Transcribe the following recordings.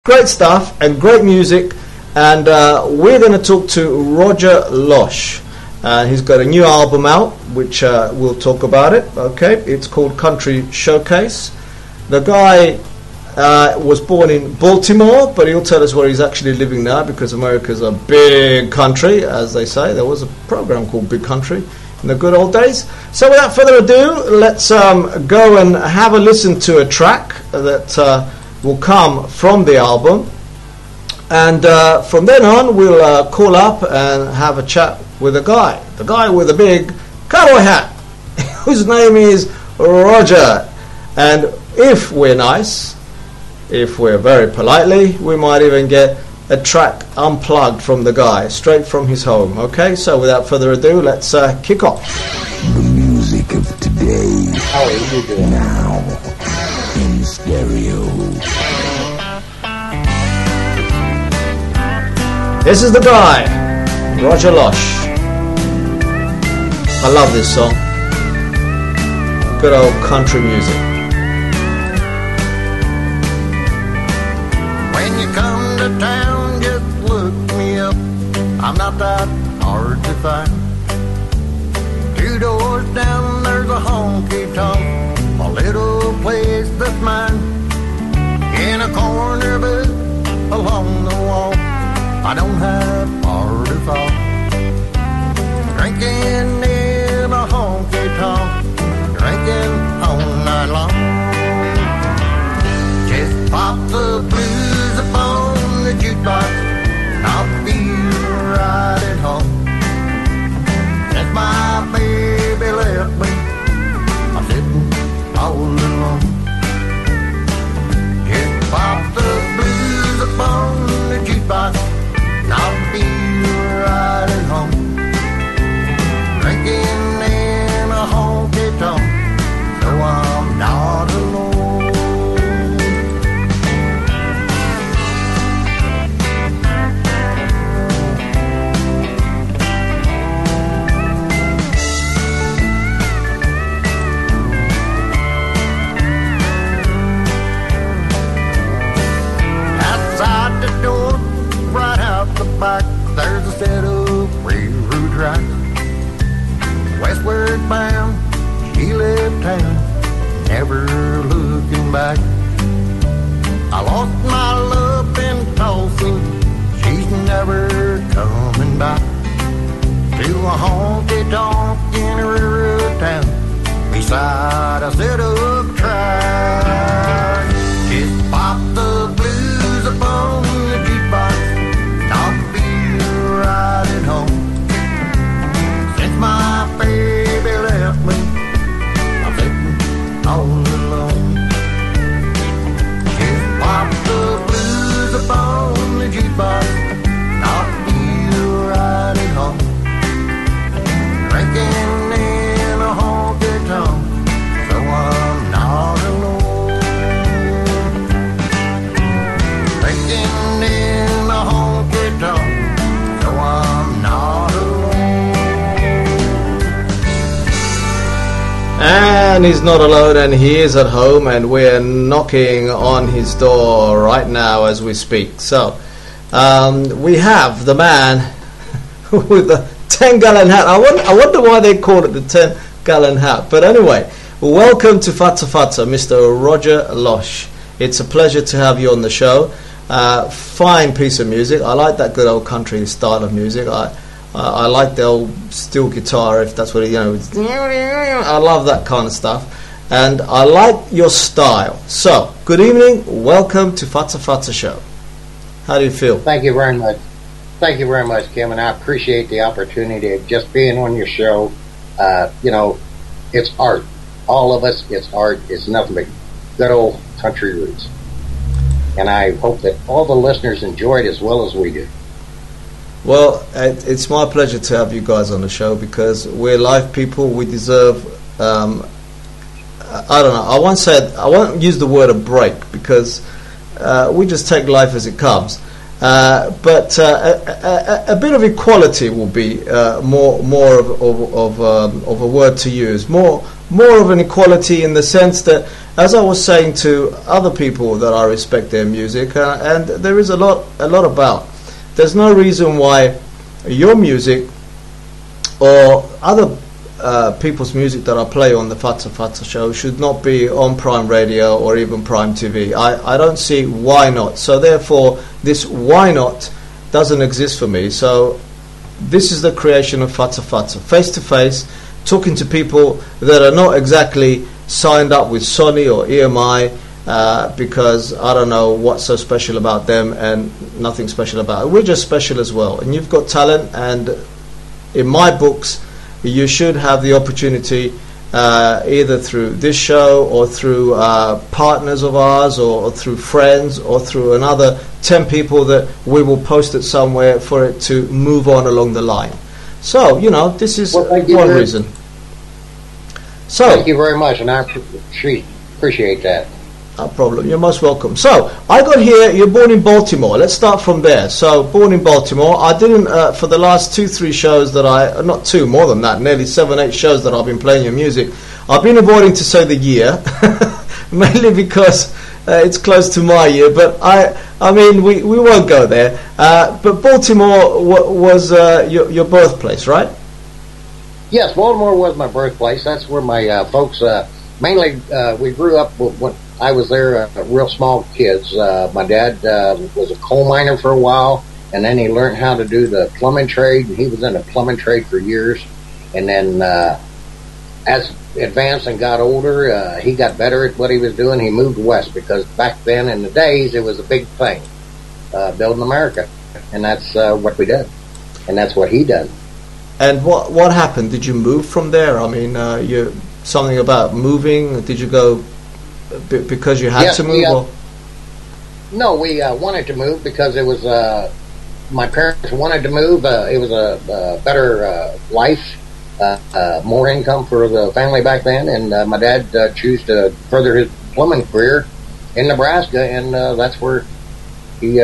great stuff and great music. And we're going to talk to Roger Losh. He's got a new album out, which we'll talk about it. Okay, it's called Country Showcase. The guy was born in Baltimore, but he'll tell us where he's actually living now, because America's a big country, as they say. There was a program called Big Country in the good old days. So without further ado, let's go and have a listen to a track that will come from the album. And from then on, we'll call up and have a chat with the guy with a big cowboy hat, whose name is Roger. And if we're nice, if we're very politely, we might even get a track unplugged from the guy, straight from his home. Okay, so without further ado, let's kick off. The music of today. How are you doing now? In stereo. This is the guy, Roger Losh. I love this song. Good old country music. When you come to town, just look me up. I'm not that hard to find. 2 doors down, there's a honky-tonk, a little place that's mine. In a corner booth along the wall, I don't have far to fall. Drinking in a honky-tonk, drinking all night long. Just pop the blues upon the jukebox, and I'll feel right at home. Since my baby left me, I'm sitting all alone. Just pop the blues upon the jukebox, and I'll be right at home. Drinking in a honky-tonk, so I'm not alone. Outside the door, right out the back, there's a set of railroad tracks. Westward bound, she left town, never looking back. I lost my love in Tulsa, she's never coming back. To a honky-tonk in a railroad town, beside a set of tracks. Just pop the blues upon the jukebox, and I'll be right at home. Since my baby left me, I'm sitting all alone. Just pop the blues upon the jukebox, and I'll be right at home. Drinking in a honky-tonk, so I'm not alone. Drinking in a honky-tonk, so I'm not alone. And he's not alone, and he is at home, and we're knocking on his door right now as we speak. So we have the man with the 10-gallon hat. I wonder why they call it the 10-gallon hat. But anyway, welcome to Fatsa Fatsa, Mr. Roger Losh. It's a pleasure to have you on the show. Fine piece of music. I like that good old country style of music. I like the old steel guitar, if that's what it, I love that kind of stuff. And I like your style. So, good evening. Welcome to Fatsa Fatsa Show. How do you feel? Thank you very much. Thank you very much, Kim, and I appreciate the opportunity of just being on your show. It's art. All of us, it's art. It's nothing but good old country roots. And I hope that all the listeners enjoy it as well as we do. Well, it's my pleasure to have you guys on the show, because we're live people. We deserve, I don't know, I won't use the word a break, because we just take life as it comes. But a bit of equality will be more of a word to use. More of an equality in the sense that, as I was saying to other people that I respect their music, and there is a lot about. There's no reason why your music or other people's music that I play on the Fatsa Fatsa show should not be on Prime Radio or even Prime TV. I don't see why not. So therefore, this why not doesn't exist for me. So this is the creation of Fatsa Fatsa, face to face, talking to people that are not exactly signed up with Sony or EMI, because I don't know what's so special about them, and nothing special about it. We're just special as well. And you've got talent, and in my books, you should have the opportunity, either through this show or through partners of ours, or through friends, or through another 10 people that we will post it somewhere for it to move on along the line. So, this is one reason. So, thank you very much, and I appreciate that. No problem. You're most welcome. So, I got here, you're born in Baltimore. Let's start from there. So, born in Baltimore. I didn't, for the last 2-3 shows that not two, more than that, nearly 7-8 shows that I've been playing your music, I've been avoiding to say the year, mainly because it's close to my year, but I mean, we won't go there. But Baltimore was your birthplace, right? Yes, Baltimore was my birthplace. That's where my folks, mainly, we grew up when I was there, real small kids. My dad was a coal miner for a while, and then he learned how to do the plumbing trade, and he was in the plumbing trade for years. And then as advanced and got older, he got better at what he was doing. He moved west, because back then in the days, it was a big thing, building America. And that's what we did. And that's what he did. And what happened? Did you move from there? I mean, something about moving? Did you go because you had to move? No, we wanted to move because it was, my parents wanted to move. It was a better life, more income for the family back then. And my dad chose to further his plumbing career in Nebraska. And that's where he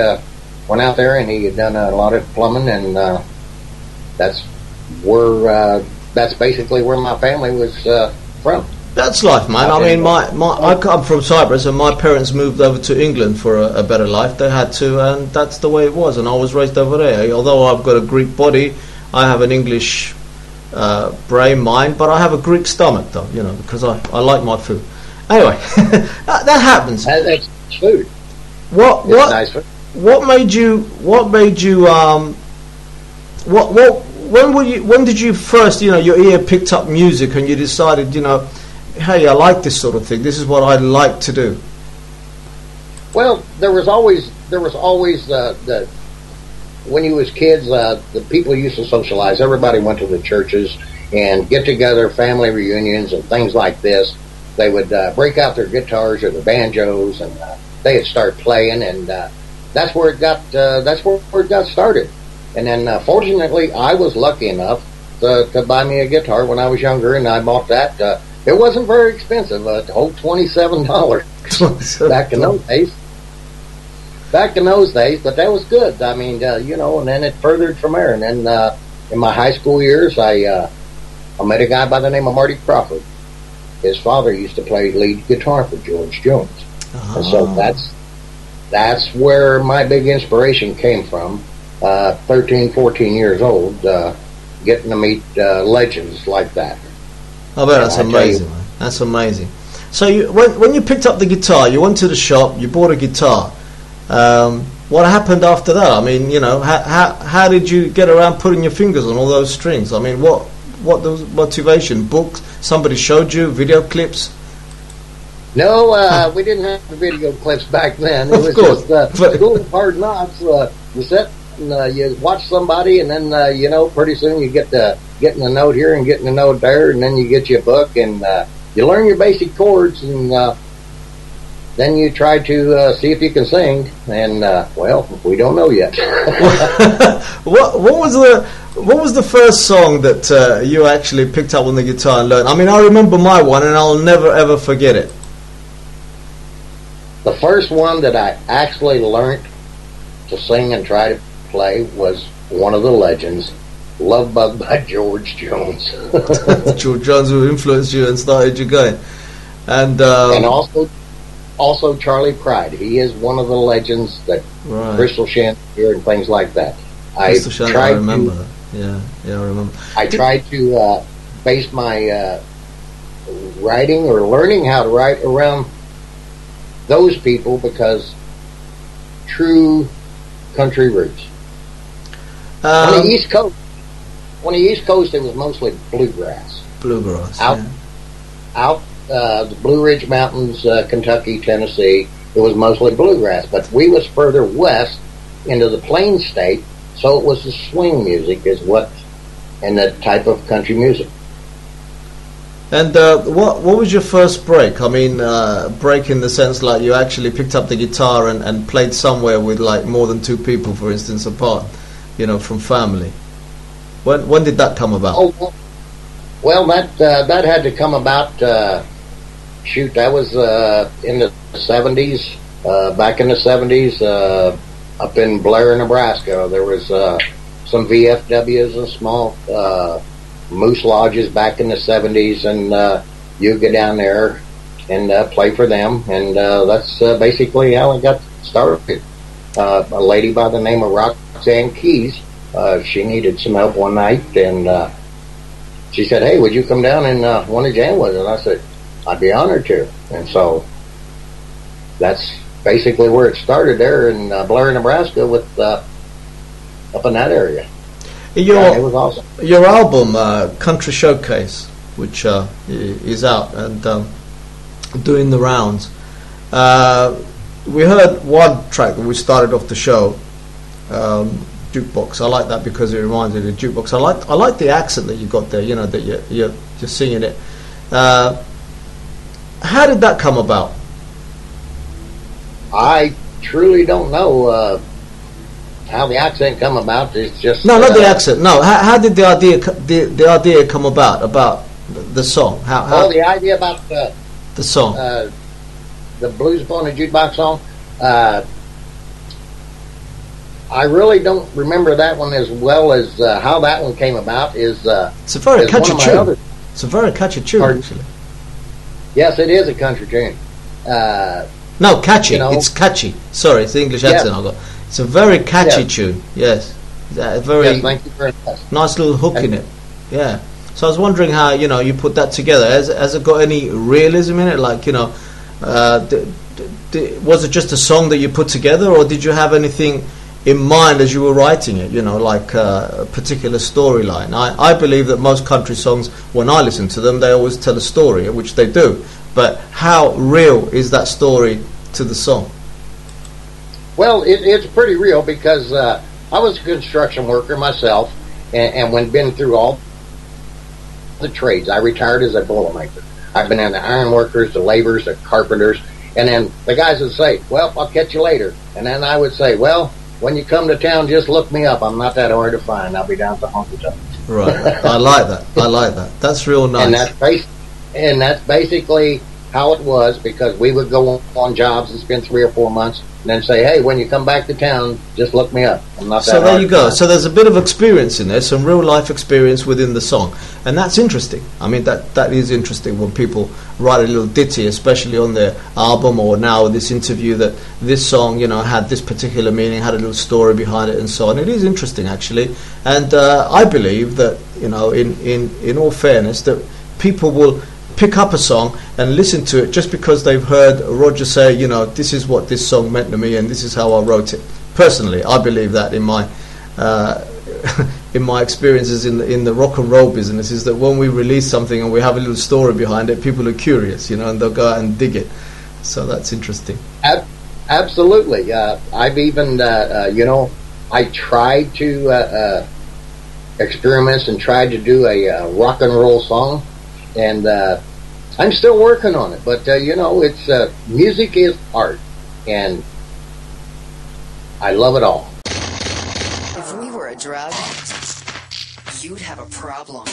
went out there, and he had done a lot of plumbing. And that's basically where my family was from. That's life, man. I mean, I come from Cyprus, and my parents moved over to England for a better life. They had to, and that's the way it was. And I was raised over there. Although I've got a Greek body, I have an English brain, mind, but I have a Greek stomach, though. Because I like my food. Anyway, that happens. That's food. What nice food. What made you? When did you first, your ear picked up music and you decided, hey, I like this sort of thing. This is what I like to do. Well, there was always the when you was kids, the people used to socialize. Everybody went to the churches and get together, family reunions and things like this. They would break out their guitars or their banjos, and they'd start playing, and that's where it got started. And then, fortunately, I was lucky enough to buy me a guitar when I was younger, and I bought that. It wasn't very expensive, $27 back in those days. Back in those days, but that was good. I mean, and then it furthered from there. And then in my high school years, I met a guy by the name of Marty Crawford. His father used to play lead guitar for George Jones. Oh. And so that's where my big inspiration came from. 13, 14 years old, getting to meet legends like that. I bet that's amazing, man. That's amazing. So when you picked up the guitar, you went to the shop, you bought a guitar. What happened after that? I mean, how did you get around putting your fingers on all those strings? I mean, what was motivation? Books? Somebody showed you video clips? No, we didn't have the video clips back then. It was just school of hard knocks. You sit and you watch somebody, and then pretty soon you getting a note here and getting a note there, and then you get you a book, and you learn your basic chords, and then you try to see if you can sing. And well, we don't know yet. What was the first song that you actually picked up on the guitar and learned? I mean, I remember my one, and I'll never ever forget it. The first one that I actually learned to sing and try to play was one of the legends, Love Bug by George Jones. George Jones, who influenced you and started you going. And also Charlie Pride. He is one of the legends that Crystal Chantier and things like that. Crystal Chantier, I remember that. Yeah, I remember. I tried to base my writing or learning how to write around those people because true country roots. On the East Coast, it was mostly bluegrass. Out the Blue Ridge Mountains, Kentucky, Tennessee, it was mostly bluegrass. But we was further west into the Plains state, so it was the swing music and the type of country music. And what was your first break? I mean, break in the sense like you actually picked up the guitar and played somewhere with like more than two people, for instance, apart, from family. When did that come about? Oh, well, that had to come about. That was in the 70s. Back in the 70s, up in Blair, Nebraska, there was some VFWs and small moose lodges back in the 70s, and you go down there and play for them, and that's basically how I got started. A lady by the name of Roxanne Keys, she needed some help one night, and she said, "Hey, would you come down and want to jam with us?" And I said, "I'd be honored to." And so that's basically where it started there in Blair, Nebraska, with up in that area. It was awesome. Your album, Country Showcase, which is out and doing the rounds. We heard one track that we started off the show, Jukebox. I like that because it reminds me of the Jukebox. I like the accent that you got there. That you're singing it. How did that come about? I truly don't know how the accent come about. It's just not the accent. No, how did the idea come about the song? How the idea about the song, the Blues Upon a Jukebox song. I really don't remember that one as well as how that one came about. It's a very catchy tune. It's a very catchy tune, actually. Yes, it is a country tune. No, catchy. It's catchy. Sorry, it's the English accent I got. It's a very catchy tune. Yes, very. Yes, thank you very much. Nice little hook in it. Yeah. So I was wondering how you put that together. Has it got any realism in it? Like was it just a song that you put together, or did you have anything in mind as you were writing it? Like a particular storyline. I believe that most country songs, when I listen to them, they always tell a story, which they do. But how real is that story to the song? Well, it's pretty real because I was a construction worker myself, and when been through all the trades, I retired as a boilermaker. I've been in the iron workers, the laborers, the carpenters, and then the guys would say, "Well, I'll catch you later," and then I would say, "Well, when you come to town, just look me up. I'm not that hard to find. I'll be down to Honky Tonk." Right. I like that. That's real nice. And that's basically how it was, because we would go on jobs and spend 3 or 4 months and then say, "Hey, when you come back to town, just look me up. I'm not that hard." So there you go. So there's a bit of experience in there, some real life experience within the song. And that's interesting. I mean, that is interesting when people write a little ditty, especially on their album or now this interview, that this song, had this particular meaning, had a little story behind it and so on. It is interesting, actually. And I believe that, in all fairness, that people will pick up a song and listen to it just because they've heard Roger say, this is what this song meant to me and this is how I wrote it. Personally, I believe that in my in my experiences in the rock and roll business, is that when we release something and we have a little story behind it, people are curious, and they'll go out and dig it. So that's interesting. Absolutely. I've even, I tried to experiment and tried to do a rock and roll song, and I'm still working on it. But it's music is art, and I love it all. If we were a drug, you'd have a problem.